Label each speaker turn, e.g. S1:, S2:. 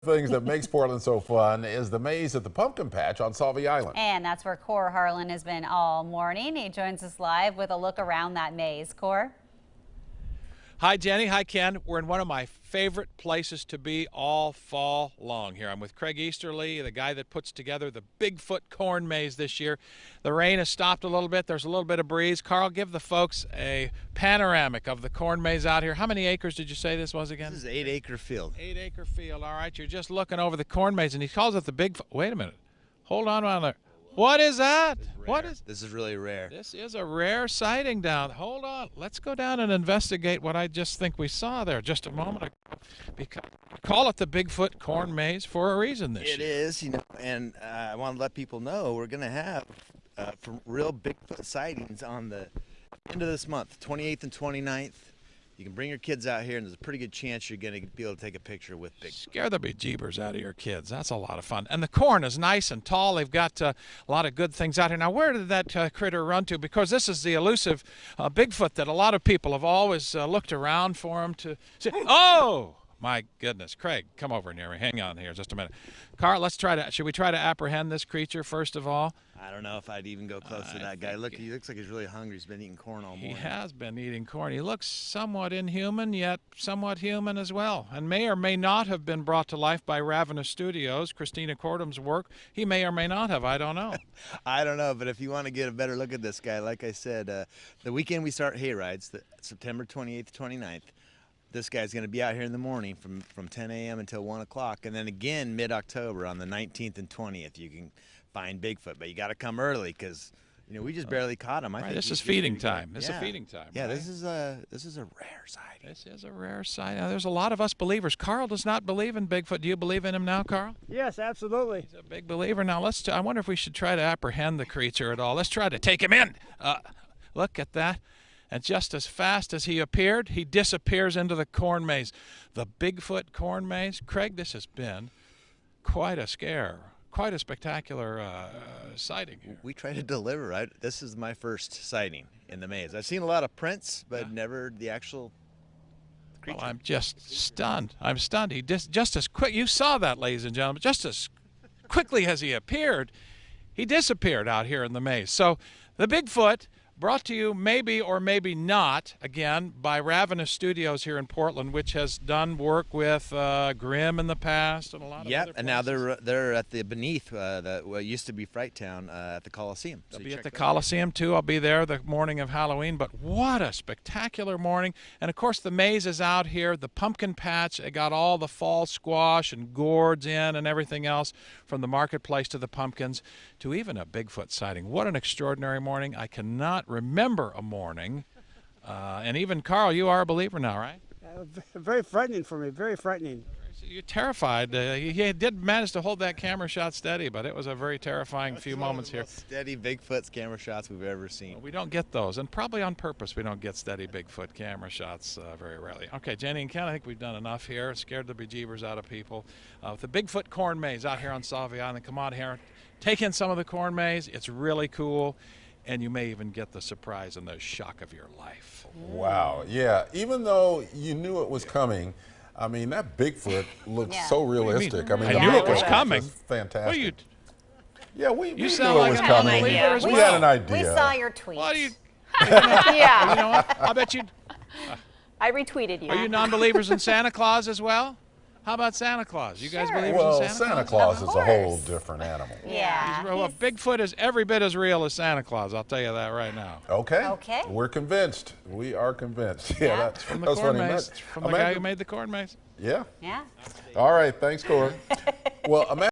S1: Things that makes Portland so fun is the maze at the pumpkin patch on Sauvie Island.
S2: And that's where Cor Harlan has been all morning. He joins us live with a look around that maze. Cor?
S3: Hi, Jenny. Hi, Ken. We're in one of my favorite places to be all fall long here. I'm with Craig Easterly, the guy that puts together the Bigfoot corn maze this year. The rain has stopped a little bit. There's a little bit of breeze. Carl, give the folks a panoramic of the corn maze out here. How many acres did you say this was again?
S4: This is an 8-acre field.
S3: 8-acre field. All right. You're just looking over the corn maze, and he calls it the Bigfoot. Wait a minute. Hold on around there. What is that?
S4: This is really rare.
S3: This is a rare sighting down. Hold on. Let's go down and investigate what I just think we saw there just a moment ago. Because call it the Bigfoot corn maze for a reason this year.
S4: It is, and I want to let people know we're going to have real Bigfoot sightings on the end of this month, 28th and 29th. You can bring your kids out here, and there's a pretty good chance you're going to be able to take a picture with Bigfoot.
S3: Scare the bejeebers out of your kids. That's a lot of fun. And the corn is nice and tall. They've got a lot of good things out here. Now, where did that critter run to? Because this is the elusive Bigfoot that a lot of people have always looked around for him to see. Oh! My goodness. Craig, come over near me. Hang on here just a minute. Carl, should we try to apprehend this creature first of all?
S4: I don't know if I'd even go close to that guy. Look, he looks like he's really hungry. He's been eating corn all morning.
S3: He has been eating corn. He looks somewhat inhuman, yet somewhat human as well, and may or may not have been brought to life by Ravenous Studios, Christina Cordum's work. He may or may not have. I don't know.
S4: I don't know, but if you want to get a better look at this guy, like I said, the weekend we start hay rides, September 28th, 29th, this guy's going to be out here in the morning from 10 a.m. until 1 o'clock. And then again, mid-October on the 19th and 20th, you can find Bigfoot. But you got to come early because, we just barely caught him. I think
S3: this is feeding time. This is feeding time.
S4: Yeah,
S3: right?
S4: This is a rare sighting.
S3: This is a rare sight. Now, there's a lot of us believers. Carl does not believe in Bigfoot. Do you believe in him now, Carl?
S5: Yes, absolutely.
S3: He's a big believer. Now, I wonder if we should try to apprehend the creature at all. Let's try to take him in. Look at that. And just as fast as he appeared, he disappears into the corn maze. The Bigfoot corn maze. Craig, this has been quite a scare, quite a spectacular sighting here.
S4: We try to deliver, right? This is my first sighting in the maze. I've seen a lot of prints, but never the actual creature.
S3: Well, I'm just stunned. I'm stunned. He just as quick. You saw that, ladies and gentlemen. Just as quickly as he appeared, he disappeared out here in the maze. So the Bigfoot, brought to you maybe or maybe not, again, by Ravenous Studios here in Portland, which has done work with Grimm in the past and a lot of other places.
S4: And now they're at the beneath what used to be Fright Town at the Coliseum.
S3: They'll be at the Coliseum, too. I'll be there the morning of Halloween. But what a spectacular morning. And, of course, the maze is out here. The pumpkin patch, it got all the fall squash and gourds in and everything else, from the marketplace to the pumpkins to even a Bigfoot sighting. What an extraordinary morning. I cannot remember a morning, and even Carl, you are a believer now, right?
S5: Very frightening for me, very frightening.
S3: You're terrified. He did manage to hold that camera shot steady, but it was a very terrifying few moments here.
S4: Steady Bigfoot's camera shots we've ever seen.
S3: Well, we don't get those, and probably on purpose we don't get steady Bigfoot camera shots very rarely. Okay, Jenny and Ken, I think we've done enough here. Scared the bejeebers out of people. With the Bigfoot corn maze out here on Sauvie Island, come on here, take in some of the corn maze. It's really cool. And you may even get the surprise and the shock of your life.
S1: Wow, yeah. Even though you knew it was coming, I mean, that Bigfoot looks so realistic. I mean,
S3: I knew it was coming.
S1: Fantastic.
S3: What are you?
S1: Yeah, we knew
S3: sound
S1: it
S3: like
S1: was
S3: an
S1: coming.
S3: unbeliever as
S1: We
S3: well.
S1: had an idea.
S2: We saw your tweet.
S3: What are you?
S2: Yeah.
S3: You know what? I bet you.
S2: I retweeted you.
S3: Are you non-believers in Santa Claus as well? How about Santa Claus? You guys believe
S1: Well,
S3: in Santa Claus?
S1: Santa Claus
S2: Of
S1: is a whole
S2: course.
S1: different animal.
S2: Yeah.
S3: Well, Bigfoot is every bit as real as Santa Claus. I'll tell you that right now.
S1: Okay.
S2: Okay.
S1: We're convinced. We are convinced.
S2: Yeah.
S1: That's
S3: From the
S1: that's
S3: corn
S1: funny.
S3: maze. From the guy who made the corn maze.
S1: Yeah.
S2: Yeah.
S1: All right. Thanks, Corey. Well, imagine